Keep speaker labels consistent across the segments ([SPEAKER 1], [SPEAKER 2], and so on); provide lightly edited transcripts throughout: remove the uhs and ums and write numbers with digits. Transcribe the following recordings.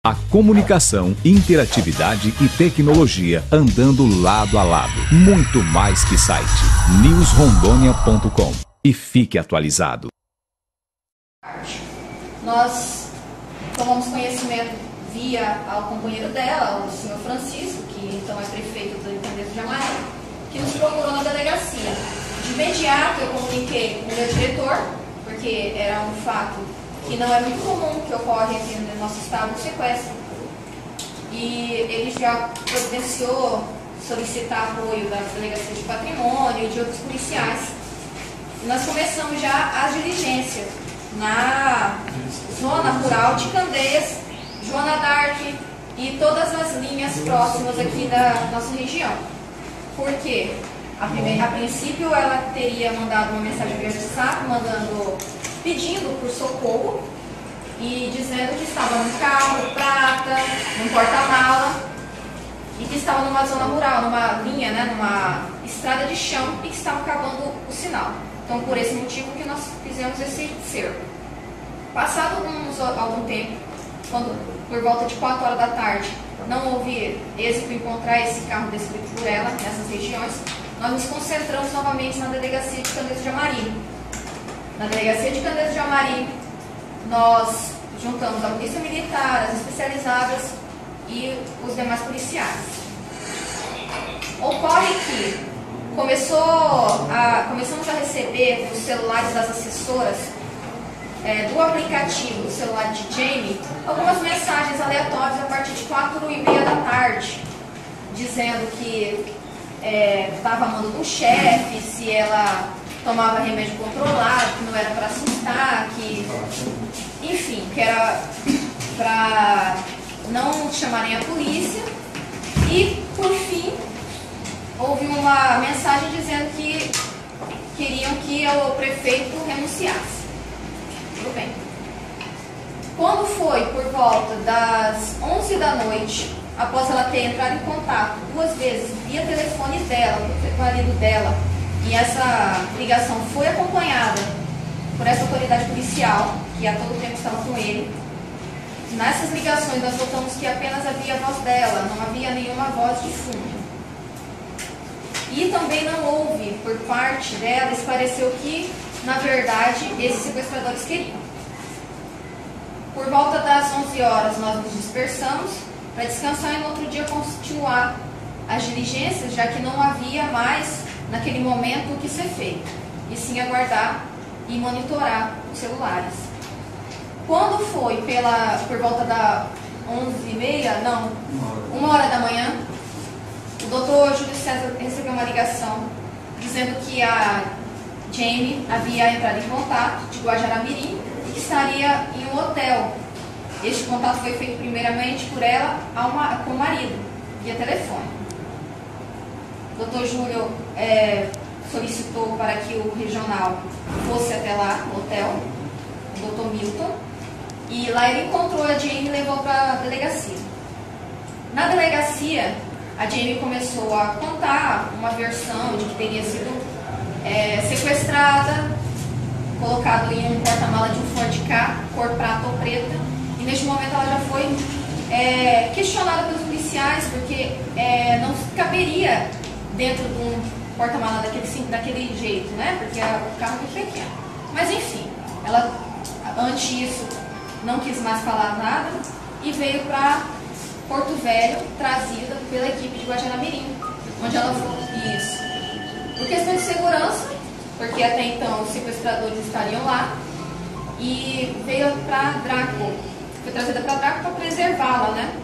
[SPEAKER 1] A comunicação, interatividade e tecnologia andando lado a lado. Muito mais que site. newsrondônia.com. E fique atualizado.
[SPEAKER 2] Nós tomamos conhecimento via ao companheiro dela, o senhor Francisco, que então é prefeito do Intendente de Amari, que nos procurou na delegacia. De imediato eu comuniquei com o meu diretor, porque era um fato que não é muito comum que ocorre aqui no nosso estado, um sequestro. E ele já providenciou solicitar apoio da Delegacia de Patrimônio e de outros policiais. E nós começamos já as diligências na zona rural de Candeias, Joana d'Arc e todas as linhas próximas aqui da nossa região. Por quê? A princípio ela teria mandado uma mensagem via WhatsApp, pedindo por socorro e dizendo que estava num carro prata, num porta-mala e que estava numa zona rural, numa linha, numa estrada de chão e que estava acabando o sinal. Então, por esse motivo que nós fizemos esse cerco. Passado algum tempo, quando por volta de 4 horas da tarde não houve êxito em encontrar esse carro descrito por ela nessas regiões, nós nos concentramos novamente na Delegacia de Candeias de Amari. Na Delegacia de Candeias de Amari, nós juntamos a Polícia Militar, as especializadas e os demais policiais. Ocorre que começamos a receber nos celulares das assessoras do aplicativo do celular de Jamie algumas mensagens aleatórias a partir de 4h30 da tarde, dizendo que estava amando do chefe, se ela tomava remédio controlado, que não era para assustar, enfim, que era para não chamarem a polícia. E, por fim, houve uma mensagem dizendo que queriam que o prefeito renunciasse. Tudo bem. Quando foi por volta das 11 da noite, após ela ter entrado em contato 2 vezes via telefone dela, do marido dela, e essa ligação foi acompanhada por essa autoridade policial, que a todo tempo estava com ele. Nessas ligações nós notamos que apenas havia a voz dela, não havia nenhuma voz de fundo. E também não houve, por parte dela, esclareceu que, na verdade, esses sequestradores queriam. Por volta das 11 horas nós nos dispersamos para descansar e no outro dia continuar as diligências, já que não havia mais, naquele momento, o que ser feito, e sim aguardar e monitorar os celulares. Quando foi por volta da 11h30, não, 1h da manhã, o doutor Júlio César recebeu uma ligação dizendo que a Jamie havia entrado em contato de Guajará-Mirim e que estaria em um hotel. Este contato foi feito primeiramente por ela com o marido, via telefone. O doutor Júlio solicitou para que o regional fosse até lá, no hotel, o doutor Milton, e lá ele encontrou a Jamie e levou para a delegacia. Na delegacia, a Jamie começou a contar uma versão de que teria sido sequestrada, colocado em um porta-mala de um Ford Ka, cor prata ou preta, e neste momento ela já foi questionada pelos policiais, porque não caberia dentro de um porta-mala daquele jeito, né? Porque o carro é pequeno. Mas enfim, ela, antes disso, não quis mais falar nada e veio para Porto Velho, trazida pela equipe de Guajará-Mirim, onde ela foi. Isso. Por questão de segurança, porque até então os sequestradores estariam lá, e veio para Draco. Foi trazida para Draco para preservá-la, né?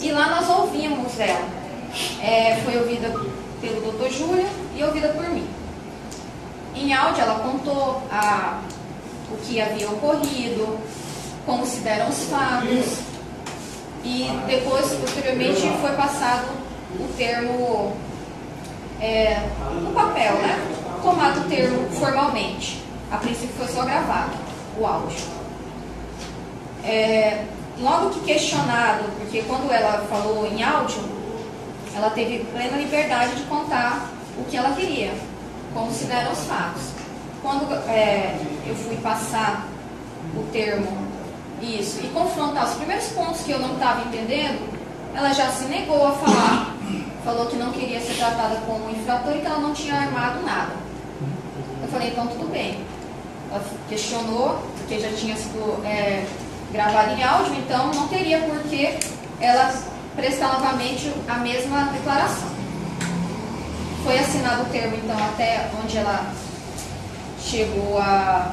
[SPEAKER 2] E lá nós ouvimos ela. Foi ouvida pelo Dr. Júlio e ouvida por mim. Em áudio ela contou o que havia ocorrido, como se deram os fatos, e depois, posteriormente, foi passado o termo no papel, né? Tomado o termo formalmente. A princípio foi só gravado o áudio. Logo que questionado, porque quando ela falou em áudio, ela teve plena liberdade de contar o que ela queria, como se deram os fatos. Quando eu fui passar o termo Isso, e confrontar os primeiros pontos que eu não estava entendendo, ela já se negou a falar, falou que não queria ser tratada como infrator e que ela não tinha armado nada. Eu falei, então tudo bem. Ela questionou, porque já tinha sido gravado em áudio, então não teria por que ela prestar novamente a mesma declaração. Foi assinado o termo, então, até onde ela chegou a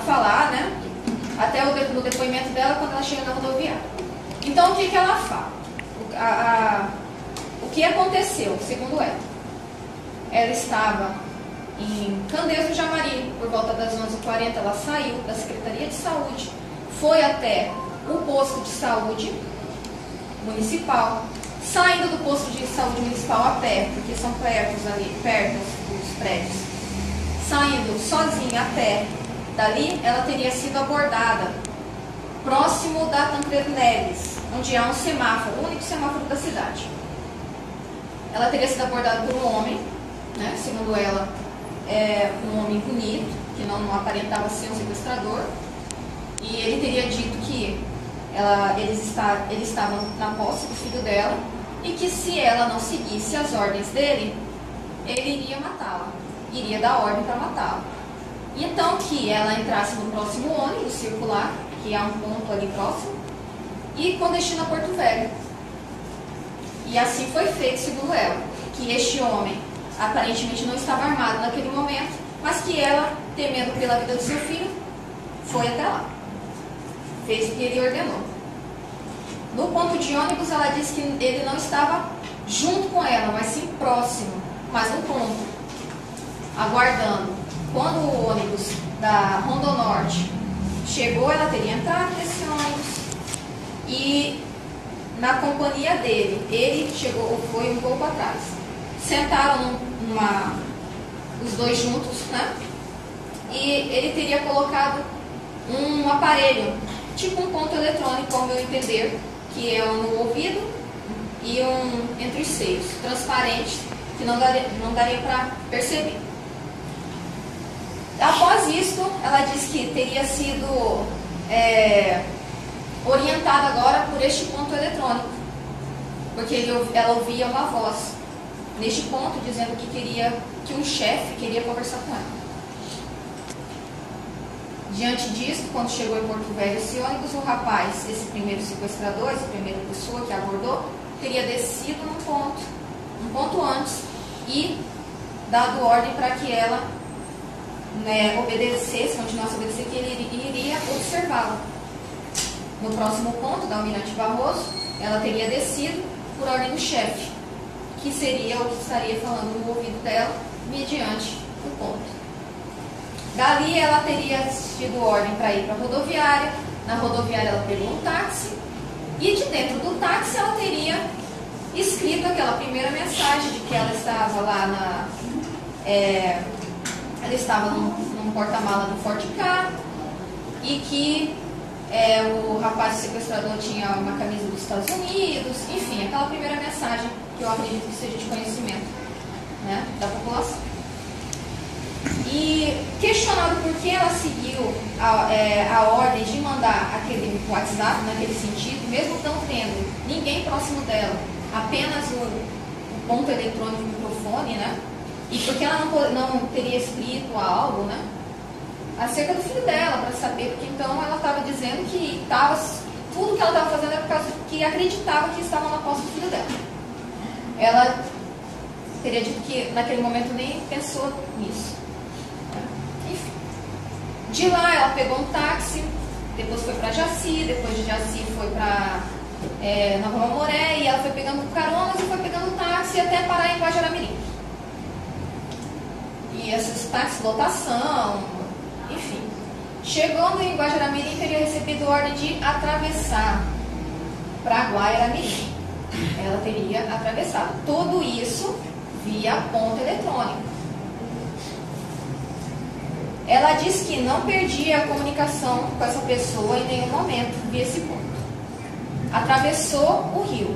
[SPEAKER 2] falar, né? Até no depoimento dela, quando ela chega na rodoviária. Então, o que ela fala? O que aconteceu, segundo ela? Ela estava em Candeias do Jamari, por volta das 11h40, ela saiu da Secretaria de Saúde, foi até o posto de saúde municipal, saindo do posto de saúde municipal a pé, porque são perto dos prédios, saindo sozinha a pé, dali ela teria sido abordada próximo da Tancredo Neves, onde há um semáforo, o único semáforo da cidade. Ela teria sido abordada por um homem, né, segundo ela, um homem bonito, que não aparentava ser um sequestrador, e ele teria dito que eles estavam na posse do filho dela e que se ela não seguisse as ordens dele, ele iria matá-la, iria dar ordem para matá-la. E então que ela entrasse no próximo ônibus circular, que há um ponto ali próximo, e com destino a Porto Velho. E assim foi feito, segundo ela, que este homem aparentemente não estava armado naquele momento, mas que ela, temendo pela vida do seu filho, foi até lá. Fez o que ele ordenou. No ponto de ônibus, ela disse que ele não estava junto com ela, mas sim próximo, mas no ponto, aguardando. Quando o ônibus da Rondonorte chegou, ela teria entrado nesse ônibus e na companhia dele, ele chegou, foi um pouco atrás. Sentaram os dois juntos, né? E ele teria colocado um aparelho, tipo um ponto eletrônico, ao meu entender, que é um no ouvido e um entre os seios, transparente, que não daria para perceber. Após isso, ela disse que teria sido orientada agora por este ponto eletrônico, porque ela ouvia uma voz neste ponto dizendo que um chefe queria conversar com ela. Diante disso, quando chegou em Porto Velho esse ônibus, o rapaz, esse primeiro sequestrador, essa primeira pessoa que abordou, teria descido um ponto antes e dado ordem para que ela obedecesse, continuasse a obedecer, que ele iria observá-la. No próximo ponto, da Almirante Barroso, ela teria descido por ordem do chefe, que seria o que estaria falando no ouvido dela, mediante o ponto. Dali ela teria tido ordem para ir para a rodoviária. Na rodoviária ela pegou um táxi e de dentro do táxi ela teria escrito aquela primeira mensagem de que ela estava lá ela estava num porta-mala do Forte K e que o rapaz sequestrador tinha uma camisa dos Estados Unidos, enfim, aquela primeira mensagem que eu acredito que seja de conhecimento, né, da população. E questionado por que ela seguiu a ordem de mandar aquele WhatsApp naquele sentido, mesmo não tendo ninguém próximo dela, apenas o ponto eletrônico do microfone, né? E porque ela não teria escrito algo, né? Acerca do filho dela, para saber, porque então ela estava dizendo que tudo que ela estava fazendo era por causa que acreditava que estavam na posse do filho dela. Ela teria dito que naquele momento nem pensou nisso. De lá ela pegou um táxi, depois foi para Jaci, depois de Jaci foi para Nova Mamoré, e ela foi pegando caronas e foi pegando táxi até parar em Guajará-Mirim. E esses táxis, lotação, enfim. Chegando em Guajará-Mirim, teria recebido ordem de atravessar para Guajará-Mirim. Ela teria atravessado. Tudo isso via ponto eletrônico. Ela disse que não perdia a comunicação com essa pessoa em nenhum momento via esse ponto. Atravessou o rio.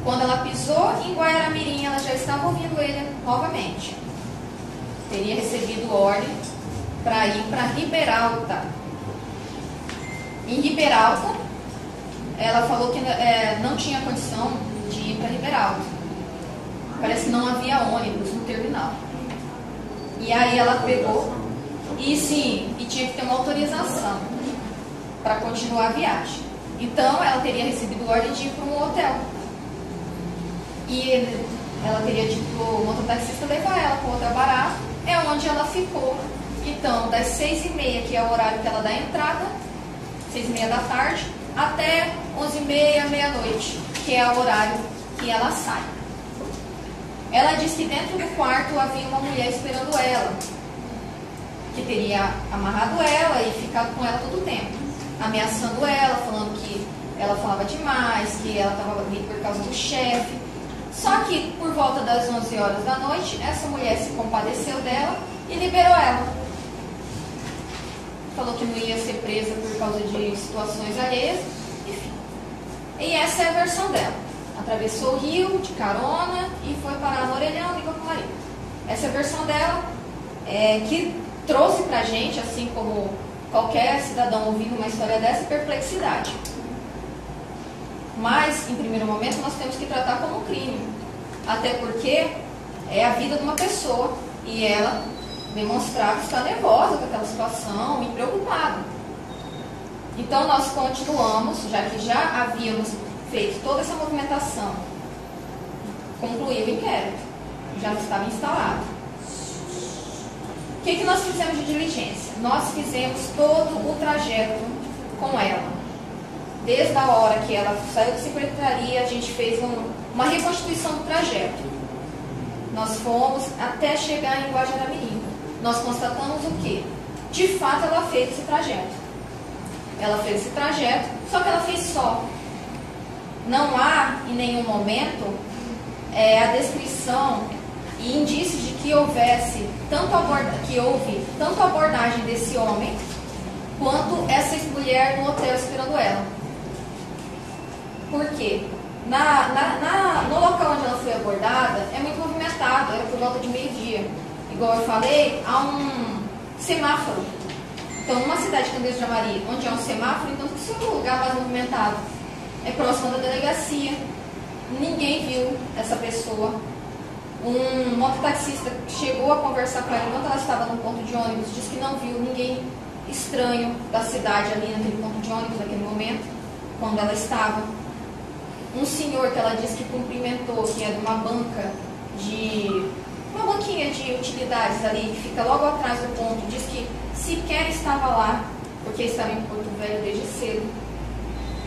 [SPEAKER 2] Quando ela pisou em Guajará-Mirim, ela já estava ouvindo ele novamente. Teria recebido ordem para ir para Riberalta. Em Riberalta, ela falou que não tinha condição de ir para Riberalta. Parece que não havia ônibus no terminal. E aí ela pegou, e tinha que ter uma autorização para continuar a viagem. Então ela teria recebido ordem de ir para um hotel. E ela teria dito para o mototaxista levar ela para um hotel barato, é onde ela ficou. Então, das 6h30, que é o horário que ela dá a entrada, 6h30 da tarde, até 11h30, meia-noite, que é o horário que ela sai. Ela disse que dentro do quarto havia uma mulher esperando ela, que teria amarrado ela e ficado com ela todo o tempo, ameaçando ela, falando que ela falava demais, que ela estava ali por causa do chefe. Só que, por volta das 11 horas da noite, essa mulher se compadeceu dela e liberou ela. Falou que não ia ser presa por causa de situações alheias, enfim. E essa é a versão dela. Atravessou o rio de carona e foi parar no orelhão e ligou com o marido. Essa é a versão dela, que trouxe pra gente, assim como qualquer cidadão ouvindo uma história dessa, perplexidade. Mas, em primeiro momento, nós temos que tratar como um crime. Até porque é a vida de uma pessoa e ela demonstrava estar nervosa com aquela situação e preocupada. Então, nós continuamos, já que já havíamos feito toda essa movimentação, concluiu o inquérito, já estava instalado. O que nós fizemos de diligência? Nós fizemos todo o trajeto com ela. Desde a hora que ela saiu da secretaria, a gente fez uma reconstituição do trajeto. Nós fomos até chegar em Guajará-Mirim. Nós constatamos o quê? De fato, ela fez esse trajeto. Ela fez esse trajeto, só que ela fez só. Não há, em nenhum momento, a descrição e indícios de que houve tanto abordagem desse homem, quanto essa mulher no hotel esperando ela. Por quê? No local onde ela foi abordada, é muito movimentado, era por volta de meio-dia. Igual eu falei, há um semáforo. Então, numa cidade como Candeias de Amari, onde há um semáforo, então isso é um lugar mais movimentado. É próximo da delegacia. Ninguém viu essa pessoa. Um mototaxista chegou a conversar com ela enquanto ela estava no ponto de ônibus, disse que não viu ninguém estranho da cidade ali naquele ponto de ônibus, naquele momento, quando ela estava. Um senhor que ela disse que cumprimentou, que é de uma banquinha de utilidades ali, que fica logo atrás do ponto, diz que sequer estava lá, porque estava em Porto Velho desde cedo.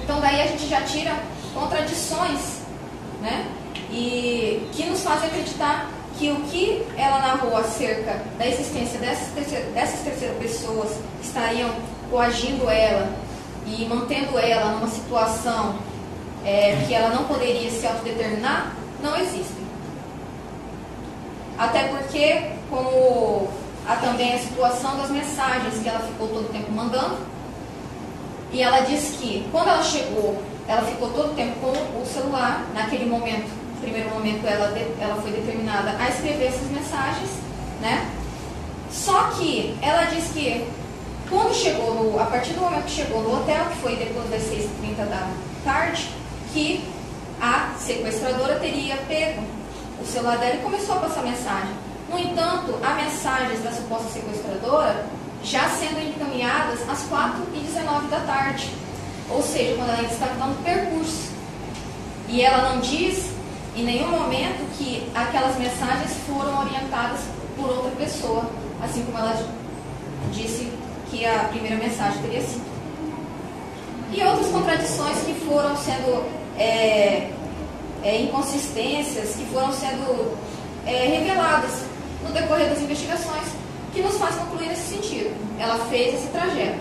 [SPEAKER 2] Então daí a gente já tira contradições, né? E que nos fazem acreditar que o que ela narrou acerca da existência dessas terceiras pessoas que estariam coagindo ela e mantendo ela numa situação que ela não poderia se autodeterminar, não existem. Até porque, como há também a situação das mensagens que ela ficou todo o tempo mandando, e ela disse que quando ela chegou, ela ficou todo o tempo com o celular. Naquele momento, no primeiro momento, ela foi determinada a escrever essas mensagens, né? Só que ela disse que quando chegou, a partir do momento que chegou no hotel, que foi depois das 6h30 da tarde, que a sequestradora teria pego o celular dela e começou a passar mensagem. No entanto, há mensagens da suposta sequestradora já sendo encaminhadas às 4h19 da tarde. Ou seja, quando ela ainda está dando percurso. E ela não diz em nenhum momento que aquelas mensagens foram orientadas por outra pessoa, assim como ela disse que a primeira mensagem teria sido. E outras contradições que foram sendo inconsistências que foram sendo reveladas no decorrer das investigações, que nos faz concluir nesse sentido. Ela fez esse trajeto,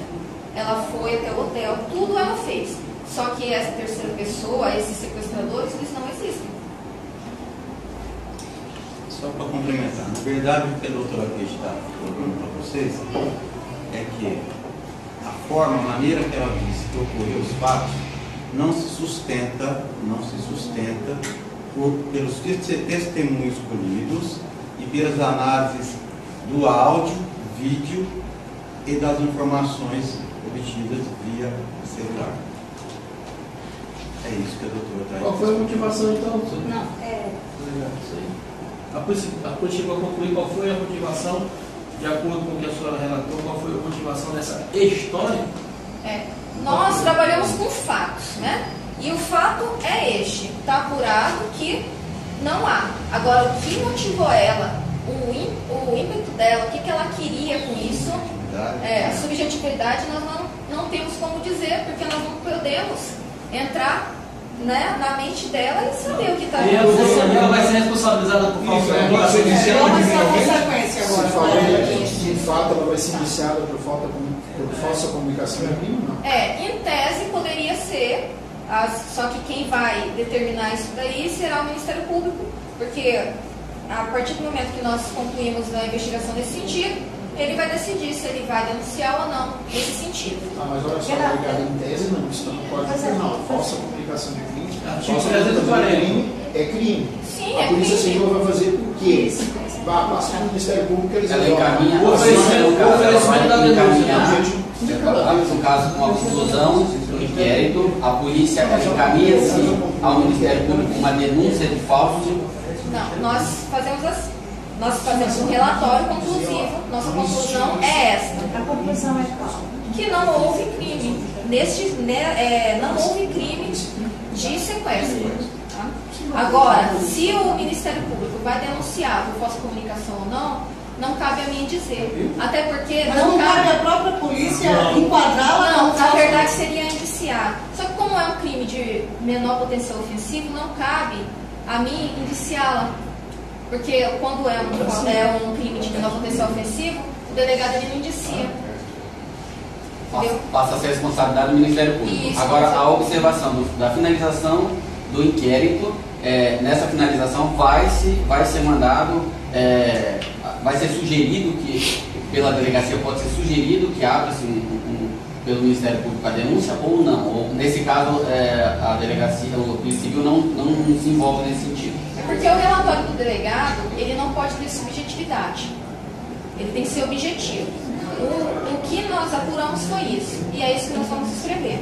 [SPEAKER 2] ela foi até o hotel, tudo ela fez. Só que essa terceira pessoa, esses sequestradores, eles não existem.
[SPEAKER 3] Só para complementar, na verdade o que a doutora Keide está colocando para vocês é que a forma, a maneira que ela disse que ocorreu os fatos não se sustenta pelos testemunhos colhidos e pelas análises do áudio, vídeo e das informações obtidas via celular. É isso que a doutora está aí.
[SPEAKER 4] Qual foi a motivação então?
[SPEAKER 2] Não,
[SPEAKER 4] Isso aí. A Curitiba concluir qual foi a motivação, de acordo com o que a senhora relatou, qual foi a motivação dessa história?
[SPEAKER 2] Nós trabalhamos com fatos, né? E o fato é este, está apurado que não há. Agora, o que motivou ela, o ímpeto dela, o que ela queria com isso, a subjetividade nós não temos como dizer, porque nós não podemos entrar, né, na mente dela e saber o que está acontecendo.
[SPEAKER 4] Ela vai ser responsabilizada por falsa
[SPEAKER 5] Você falou
[SPEAKER 2] Isso.
[SPEAKER 5] que de fato ela vai ser iniciada por falsa comunicação de crime, não?
[SPEAKER 2] Em tese poderia ser, só que quem vai determinar isso daí será o Ministério Público, porque a partir do momento que nós concluímos a investigação nesse sentido, ele vai decidir se ele vai denunciar ou não nesse sentido.
[SPEAKER 5] Mas olha só, ligado em tese não, isso não pode ser penal. Falsa comunicação de crime,
[SPEAKER 4] Artigo 340.
[SPEAKER 5] é crime.
[SPEAKER 2] Sim,
[SPEAKER 5] A
[SPEAKER 2] é
[SPEAKER 5] Polícia
[SPEAKER 2] crime.
[SPEAKER 5] Civil vai fazer por quê? Vai passar no Ministério Público, eles
[SPEAKER 6] Ela
[SPEAKER 5] vão
[SPEAKER 6] encaminha
[SPEAKER 4] O oferecimento da denúncia.
[SPEAKER 6] no caso com a conclusão do inquérito, a polícia encaminha-se ao Ministério Público uma denúncia de falso.
[SPEAKER 2] Não, nós fazemos assim. Nós fazemos um relatório conclusivo, nossa conclusão é esta.
[SPEAKER 7] A conclusão é qual?
[SPEAKER 2] Que não houve crime. Não houve crime de sequestro. Tá? Agora, se o Ministério Público vai denunciar por falsa comunicação ou não cabe a mim dizer. Até porque
[SPEAKER 7] Mas não cabe a própria polícia enquadrá-la?
[SPEAKER 2] Não, na verdade seria indiciar. Só que como é um crime de menor potencial ofensivo, não cabe a mim indiciá-la. Porque quando é um crime de menor potencial ofensivo, o delegado ele não indicia.
[SPEAKER 6] Passa a ser responsabilidade do Ministério Público.
[SPEAKER 2] Isso.
[SPEAKER 6] Agora, a observação da finalização do inquérito, nessa finalização vai ser mandado, vai ser sugerido que, pela delegacia, pode ser sugerido que abra-se pelo Ministério Público a denúncia ou não. Ou, nesse caso, a delegacia, o Polícia Civil não se envolve nesse sentido.
[SPEAKER 2] Porque o relatório do delegado, ele não pode ter subjetividade. Ele tem que ser objetivo. O que nós apuramos foi isso. E é isso que nós vamos escrever.